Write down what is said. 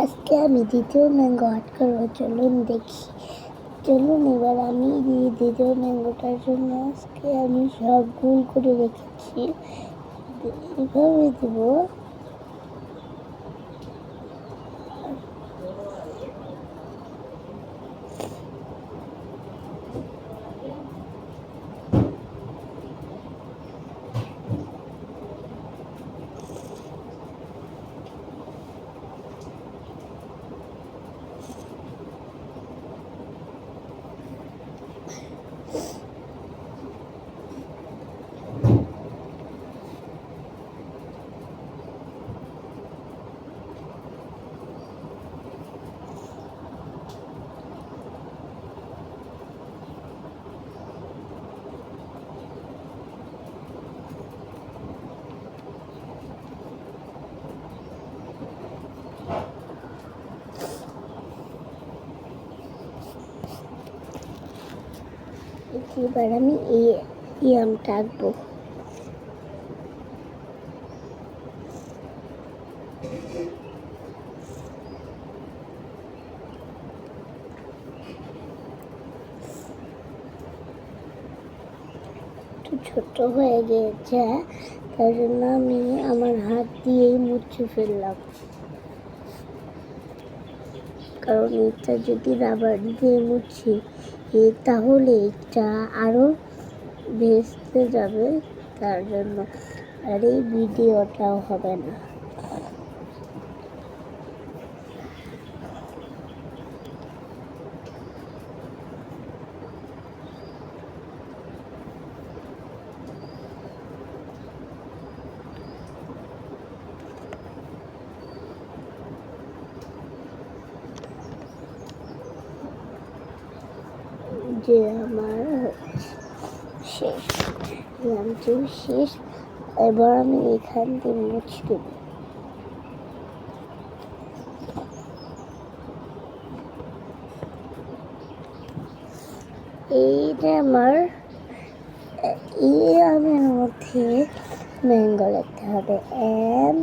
আজকে আমি দ্বিতীয় ম্যাঙ্গো আর্ট করবো। চলুন এবার আমি দ্বিতীয় ম্যাঙ্গোটার জন্য আজকে আমি সব গোল করে রেখেছি, এভাবে দেবো। এবার আমি এই আমটা আঁকবো। একটু ছোট হয়ে গিয়েছে, তার জন্য আমি আমার হাত দিয়েই মুছে ফেললাম, কারণ এটা যদি রাবার দিয়ে মুছি তাহলে এটা আরো ভেস্তে যাবে, তার জন্য আর এই ভিডিওটাও হবে না। যে আমার শেষ, এবার আমি এখান থেকে মুছে দেব। এইটা আমার এই আমের মধ্যে ম্যাঙ্গো লিখতে হবে, MANG